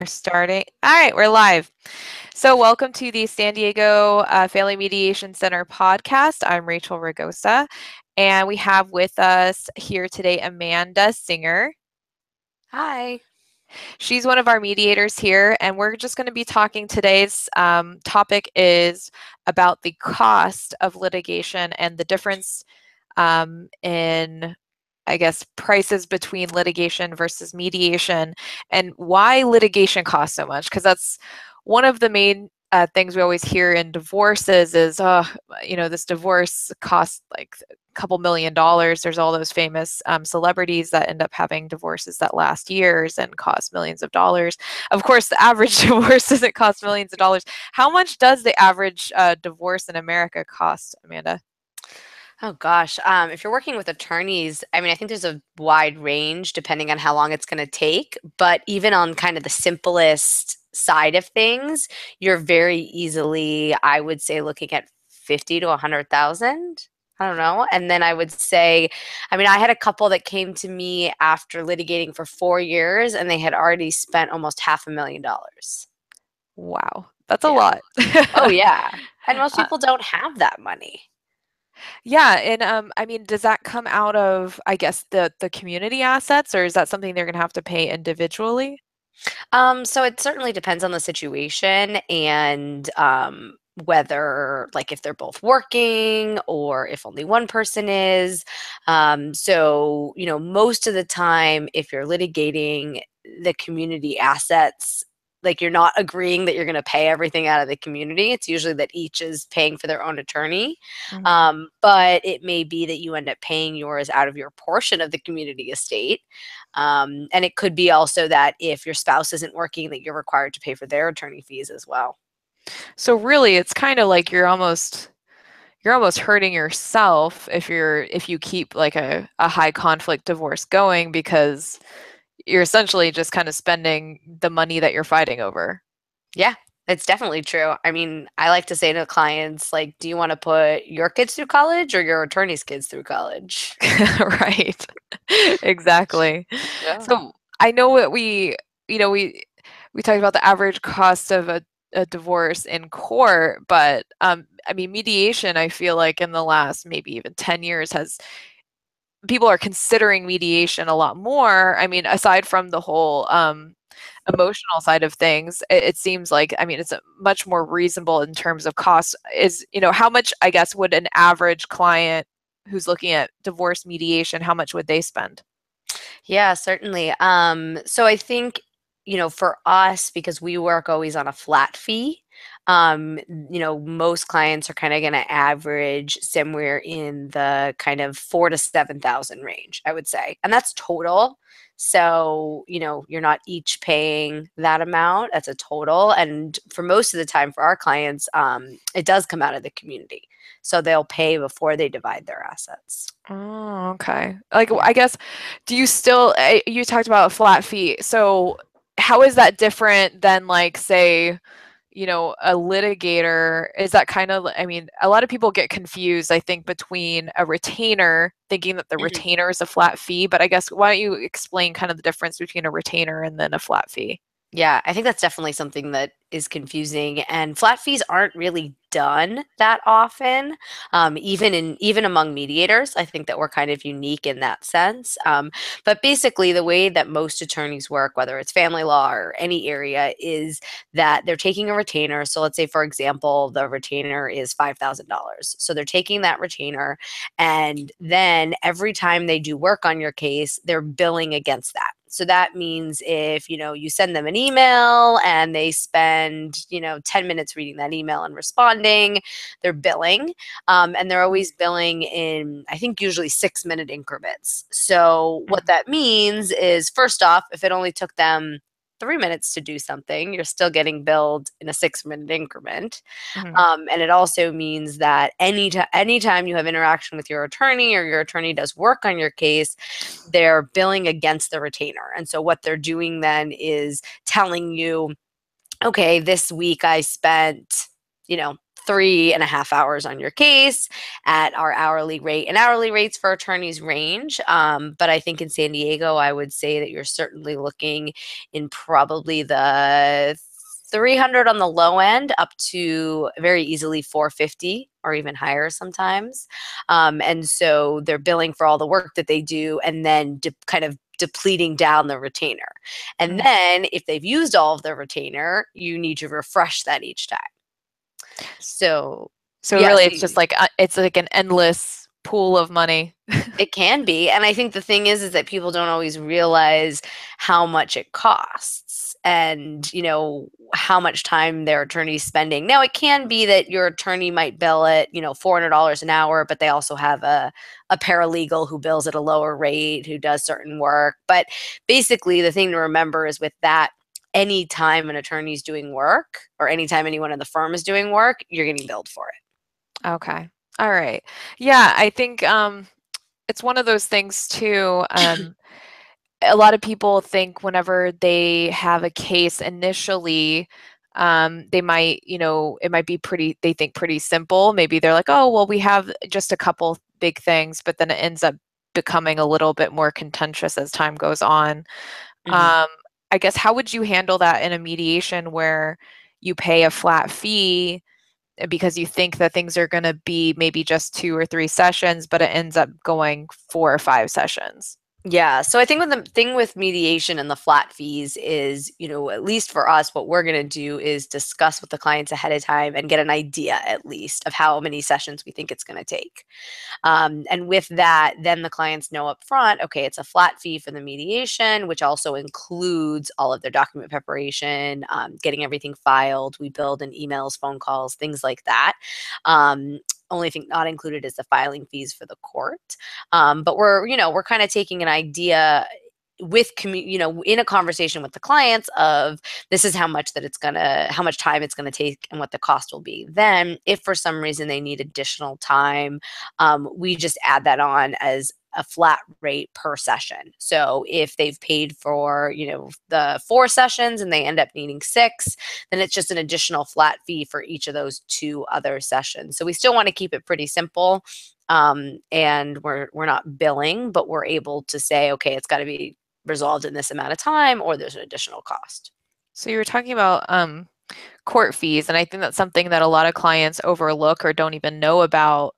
We're starting. All right, we're live. So, welcome to the San Diego Family Mediation Center podcast. I'm Rachel Ragosa, and we have with us here today Amanda Singer. Hi. She's one of our mediators here, and we're just going to be talking. Today's topic is about the cost of litigation and the difference in, I guess, prices between litigation versus mediation, and why litigation costs so much. Because that's one of the main things we always hear in divorces is, this divorce costs like a couple $1 million. There's all those famous celebrities that end up having divorces that last years and cost millions of dollars. Of course, the average divorce doesn't cost millions of dollars. How much does the average divorce in America cost, Amanda? Oh gosh. If you're working with attorneys, I think there's a wide range depending on how long it's going to take. But even on kind of the simplest side of things, you're very easily, I would say, looking at 50 to 100,000. I don't know. And then I would say, I had a couple that came to me after litigating for 4 years, and they had already spent almost $500,000. Wow, that's a Yeah. lot. Oh yeah. And most Uh, people don't have that money. yeah, and does that come out of, I guess, the community assets, or is that something they're gonna have to pay individually? So it certainly depends on the situation and whether, like, if they're both working or if only one person is. Most of the time, if you're litigating the community assets, like you're not agreeing that you're going to pay everything out of the community. It's usually that each is paying for their own attorney. Mhm. But it may be that you end up paying yours out of your portion of the community estate. And it could be also that if your spouse isn't working, that you're required to pay for their attorney fees as well. So really, it's kind of like you're almost hurting yourself if you keep like a high conflict divorce going because you're essentially just kind of spending the money that you're fighting over. Yeah, it's definitely true. I like to say to clients, like, do you want to put your kids through college or your attorney's kids through college? Right. Exactly. Yeah. So I know what you know, we talked about the average cost of a divorce in court, but mediation, I feel like in the last maybe even 10 years has people are considering mediation a lot more. I mean, aside from the whole emotional side of things, it seems like, it's a much more reasonable in terms of cost. How much, I guess, would an average client who's looking at divorce mediation, how much would they spend? Yeah, certainly. So I think, for us, because we work always on a flat fee, most clients are kind of going to average somewhere in the kind of 4 to 7,000 range, I would say. And that's total. So, you're not each paying that amount. That's a total. And for most of the time for our clients, it does come out of the community. So they'll pay before they divide their assets. Oh, okay. Like, Yeah. I guess, do you still, you talked about a flat fee. So, how is that different than, like, say, a litigator? Is that kind of, a lot of people get confused, I think, between a retainer, thinking that the Mhm. retainer is a flat fee. But I guess, why don't you explain kind of the difference between a retainer and then a flat fee? Yeah, I think that's definitely something that is confusing, and flat fees aren't really done that often, even among mediators. I think that we're kind of unique in that sense. But basically, the way that most attorneys work, whether it's family law or any area, is that they're taking a retainer. So let's say, for example, the retainer is $5,000. So they're taking that retainer, and then every time they do work on your case, they're billing against that. So that means if, you send them an email and they spend, 10 minutes reading that email and responding, they're billing. And they're always billing in, I think, usually 6-minute increments. So what Mhm. that means is, first off, if it only took them 3 minutes to do something, you're still getting billed in a 6-minute increment. Mhm. And it also means that anytime you have interaction with your attorney or your attorney does work on your case, they're billing against the retainer. And so what they're doing then is telling you, okay, this week I spent, you know, 3.5 hours on your case at our hourly rate. And hourly rates for attorneys range. But I think in San Diego, I would say that you're certainly looking in probably the 300 on the low end up to very easily 450 or even higher sometimes. And so they're billing for all the work that they do and then kind of depleting down the retainer. And then if they've used all of the retainer, you need to refresh that each time. So really it's just like it's like an endless pool of money. It can be. And I think the thing is that people don't always realize how much it costs and, you know, how much time their attorney's spending. Now, it can be that your attorney might bill at, you know, $400 an hour, but they also have a paralegal who bills at a lower rate, who does certain work. But basically, the thing to remember is with that, anytime an attorney's doing work or anytime anyone in the firm is doing work, you're getting billed for it. Okay. All right. Yeah, I think it's one of those things too. A lot of people think whenever they have a case initially, they might, you know, it might be they think pretty simple. Maybe they're like, oh, well, we have just a couple big things, but then it ends up becoming a little bit more contentious as time goes on. I guess, how would you handle that in a mediation where you pay a flat fee because you think that things are going to be maybe just 2 or 3 sessions, but it ends up going 4 or 5 sessions? Yeah. So I think the thing with mediation and the flat fees is, you know, at least for us, what we're going to do is discuss with the clients ahead of time and get an idea at least of how many sessions we think it's going to take. And with that, then the clients know up front, okay, it's a flat fee for the mediation, which also includes all of their document preparation, getting everything filed. We build in emails, phone calls, things like that. Only thing not included is the filing fees for the court. But we're kind of taking an idea with in a conversation with the clients of this is how much time it's gonna take and what the cost will be. Then if for some reason they need additional time, we just add that on as a flat rate per session. So if they've paid for, you know, the 4 sessions and they end up needing 6, then it's just an additional flat fee for each of those 2 other sessions. So we still want to keep it pretty simple. And we're not billing, but we're able to say, okay, it's got to be resolved in this amount of time, or there's an additional cost. So you were talking about court fees, and I think that's something that a lot of clients overlook or don't even know about.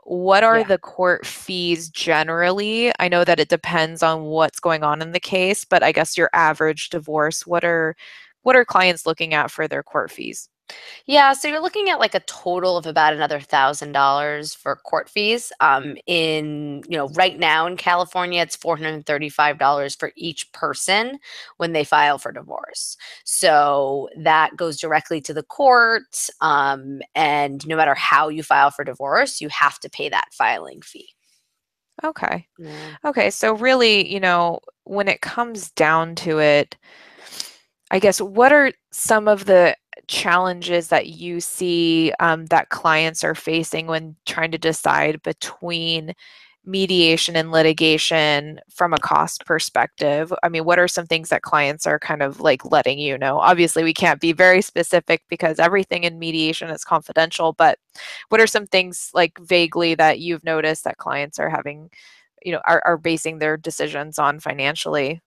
What are the court fees generally? I know that it depends on what's going on in the case, but I guess your average divorce, what are clients looking at for their court fees? Yeah, so you're looking at like a total of about another $1,000 for court fees. Right now in California, it's $435 for each person when they file for divorce. So that goes directly to the court. And no matter how you file for divorce, you have to pay that filing fee. Okay. Yeah. Okay. So really, you know, when it comes down to it, I guess, what are some of the challenges that you see that clients are facing when trying to decide between mediation and litigation from a cost perspective? I mean, what are some things that clients are kind of like letting you know? Obviously, we can't be very specific because everything in mediation is confidential, but what are some things like vaguely that you've noticed that clients are having, you know, are basing their decisions on financially?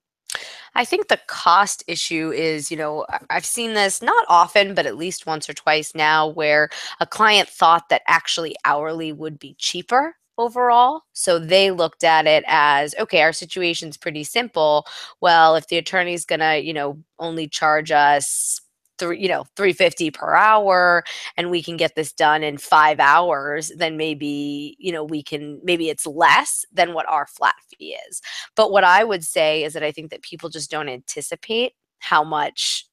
I think the cost issue is, you know, I've seen this not often, but at least once or twice now, where a client thought that actually hourly would be cheaper overall. So they looked at it as, okay, our situation's pretty simple. Well, if the attorney's gonna, you know, only charge us 350 per hour and we can get this done in 5 hours, then maybe, you know, maybe it's less than what our flat fee is. But what I would say is that I think that people just don't anticipate how much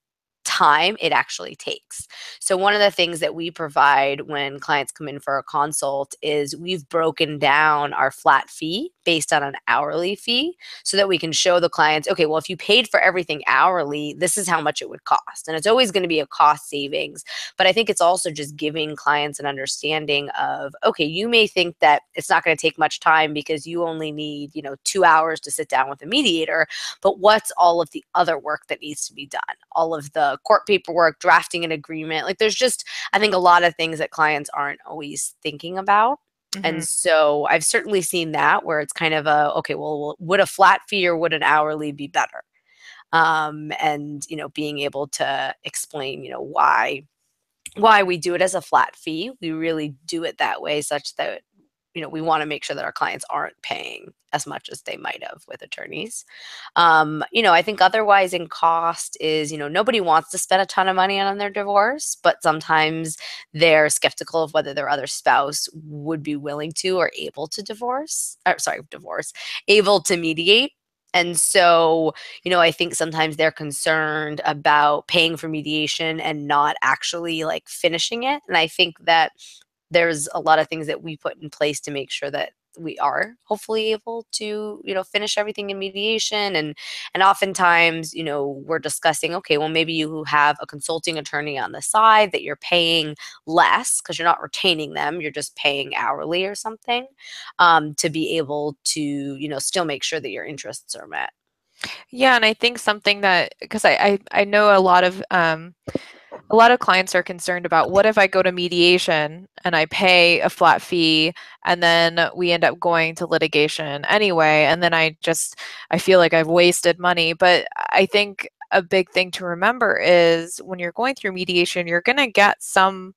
time it actually takes. So one of the things that we provide when clients come in for a consult is we've broken down our flat fee based on an hourly fee so that we can show the clients, okay, well, if you paid for everything hourly, this is how much it would cost. And it's always going to be a cost savings. But I think it's also just giving clients an understanding of, okay, you may think that it's not going to take much time because you only need, 2 hours to sit down with a mediator, but what's all of the other work that needs to be done? All of the court paperwork, drafting an agreement. Like there's just, I think, a lot of things that clients aren't always thinking about. And so I've certainly seen that where it's kind of okay, well, would a flat fee or would an hourly be better? And, being able to explain, why we do it as a flat fee. We really do it that way such that, we want to make sure that our clients aren't paying as much as they might have with attorneys. I think otherwise in cost is, nobody wants to spend a ton of money on their divorce, but sometimes they're skeptical of whether their other spouse would be willing to or able to able to mediate. And so, I think sometimes they're concerned about paying for mediation and not actually like finishing it. And I think that there's a lot of things that we put in place to make sure that we are hopefully able to, finish everything in mediation. And oftentimes, we're discussing, okay, well, maybe you have a consulting attorney on the side that you're paying less because you're not retaining them, you're just paying hourly or something, to be able to, still make sure that your interests are met. Yeah, and I think something that, because I know a lot of clients are concerned about, what if I go to mediation and I pay a flat fee and then we end up going to litigation anyway, and then I feel like I've wasted money. But I think a big thing to remember is when you're going through mediation, you're going to get some,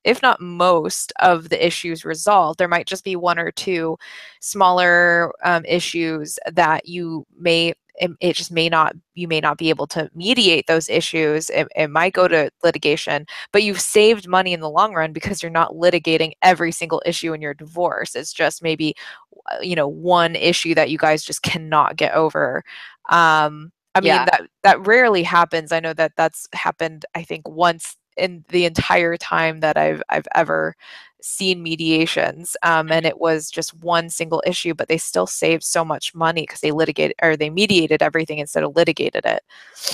if not most, of the issues resolved. There might just be one or two smaller issues that you may you may not be able to mediate those issues. It might go to litigation, but you've saved money in the long run because you're not litigating every single issue in your divorce. It's just maybe one issue that you guys just cannot get over. I mean, Yeah. that rarely happens. I know that that's happened, I think, once in the entire time that I've ever seen mediations, and it was just one single issue, but they still saved so much money because they mediated everything instead of litigated it.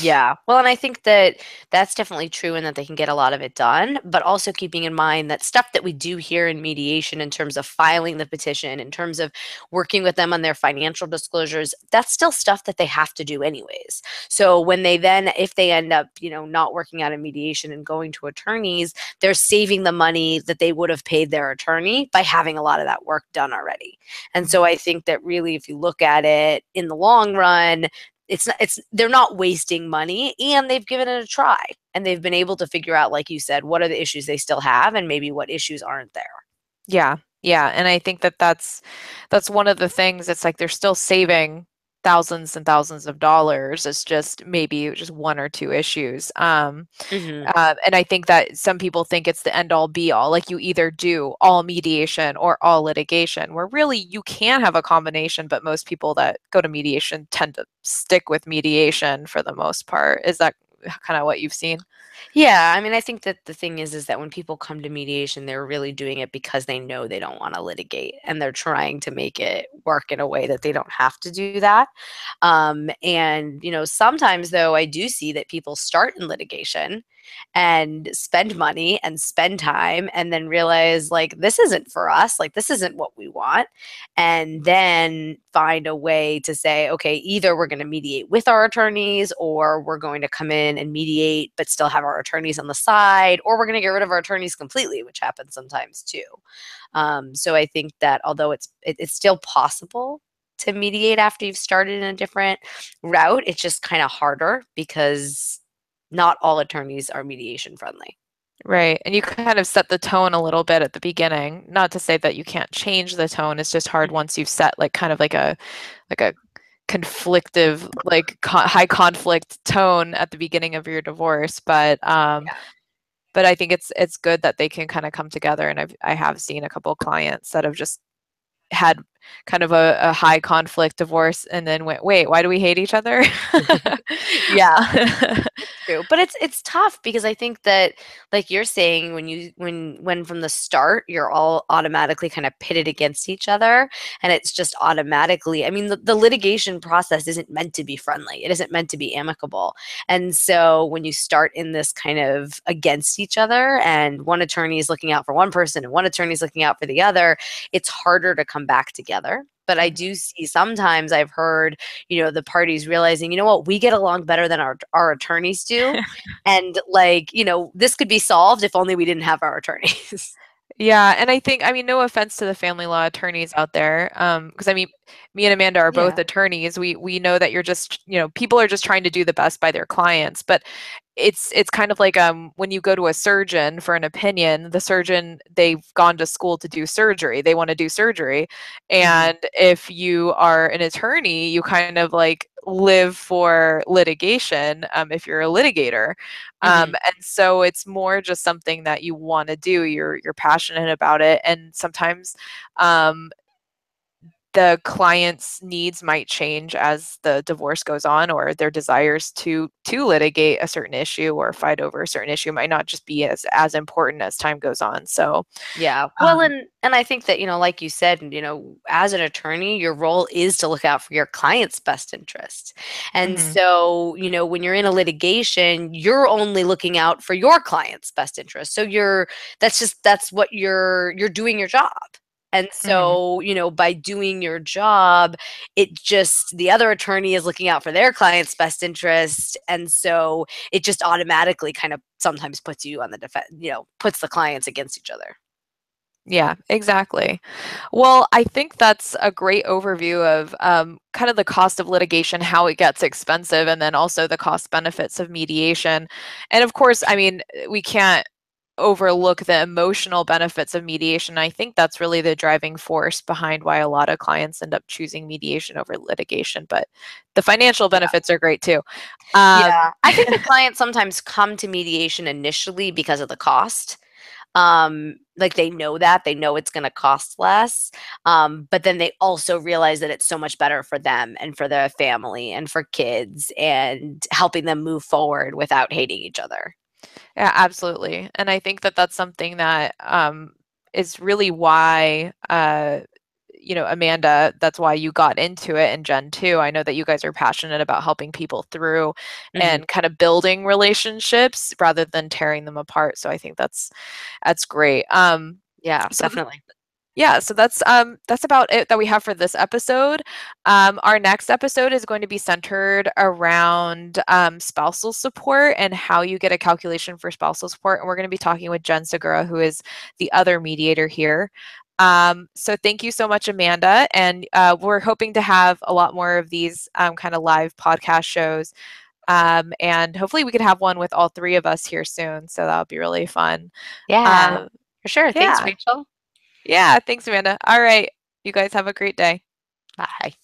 Yeah. Well, and I think that that's definitely true and that they can get a lot of it done, but also keeping in mind that stuff that we do here in mediation in terms of filing the petition, in terms of working with them on their financial disclosures, that's still stuff that they have to do anyways. So when if they end up, not working out a mediation and going to attorneys, they're saving the money that they would have paid their attorney by having a lot of that work done already. And so I think that really, if you look at it in the long run, they're not wasting money, and they've given it a try, and they've been able to figure out, like you said, what are the issues they still have and maybe what issues aren't there. Yeah. And I think that that's one of the things. It's like they're still saving thousands and thousands of dollars. It's just maybe just one or two issues. And I think that some people think it's the end all be all. Like you either do all mediation or all litigation, where really you can have a combination, but most people that go to mediation tend to stick with mediation for the most part. Is that kind of what you've seen? Yeah, I mean, I think that the thing is that when people come to mediation, they're really doing it because they know they don't want to litigate, and they're trying to make it work in a way that they don't have to do that. And sometimes though, I do see that people start in litigation and spend money and spend time and then realize like this isn't for us, like this isn't what we want, and then find a way to say, okay, either we're going to mediate with our attorneys, or we're going to come in and mediate but still have our attorneys on the side, or we're going to get rid of our attorneys completely, which happens sometimes too. So I think that although it's still possible to mediate after you've started in a different route, it's just kind of harder because not all attorneys are mediation friendly. Right. And you kind of set the tone a little bit at the beginning. Not to say that you can't change the tone. It's just hard once you've set like kind of like a conflictive, like high conflict tone at the beginning of your divorce. But I think it's good that they can kind of come together. And I have seen a couple of clients that have just had kind of a high conflict divorce and then went, wait, why do we hate each other? Yeah. It's true. But it's tough because I think that, like you're saying, when from the start you're all automatically kind of pitted against each other, and it's just automatically, I mean, the litigation process isn't meant to be friendly. It isn't meant to be amicable. And so when you start in this kind of against each other, and one attorney is looking out for one person and one attorney is looking out for the other, it's harder to come back together. But I Mhm. do see, sometimes I've heard, the parties realizing, you know what, we get along better than our attorneys do. And like, this could be solved if only we didn't have our attorneys. Yeah, and I mean, no offense to the family law attorneys out there, because I mean, me and Amanda are both Yeah. attorneys. We know that you're just, people are just trying to do the best by their clients, but it's kind of like when you go to a surgeon for an opinion, the surgeon, they've gone to school to do surgery. They want to do surgery. Hmm. And if you are an attorney, you kind of like live for litigation, if you're a litigator. Hmm. And so it's more just something that you want to do. You're passionate about it, and sometimes um, the client's needs might change as the divorce goes on, or their desires to litigate a certain issue or fight over a certain issue might not just be as important as time goes on. So, Yeah. Well, um, and I think that, like you said, as an attorney, your role is to look out for your client's best interest. And mhm, so, when you're in a litigation, you're only looking out for your client's best interest. So that's what you're doing your job. And mhm. so, by doing your job, the other attorney is looking out for their client's best interest. And so it just automatically kind of sometimes puts you on the defense, puts the clients against each other. Yeah, exactly. Well, I think that's a great overview of kind of the cost of litigation, how it gets expensive, and then also the cost benefits of mediation. And of course, I mean, we can't overlook the emotional benefits of mediation. I think that's really the driving force behind why a lot of clients end up choosing mediation over litigation, but the financial benefits are great too. Um, Yeah, I think the clients sometimes come to mediation initially because of the cost. Like they know it's going to cost less. But then they also realize that it's so much better for them and for their family and for kids and helping them move forward without hating each other. Yeah, absolutely. And I think that that's something that is really why, Amanda, that's why you got into it, and Jen too. I know that you guys are passionate about helping people through Hmm. and kind of building relationships rather than tearing them apart. So I think that's great. Yeah, So definitely. yeah, so that's about it that we have for this episode. Our next episode is going to be centered around spousal support and how you get a calculation for spousal support. And we're going to be talking with Jen Segura, who is the other mediator here. So thank you so much, Amanda. And we're hoping to have a lot more of these kind of live podcast shows. And hopefully we could have one with all three of us here soon. So that'll be really fun. Yeah, Um, for sure. Thanks, yeah. Rachel. Yeah, thanks, Amanda. All right. You guys have a great day. Bye.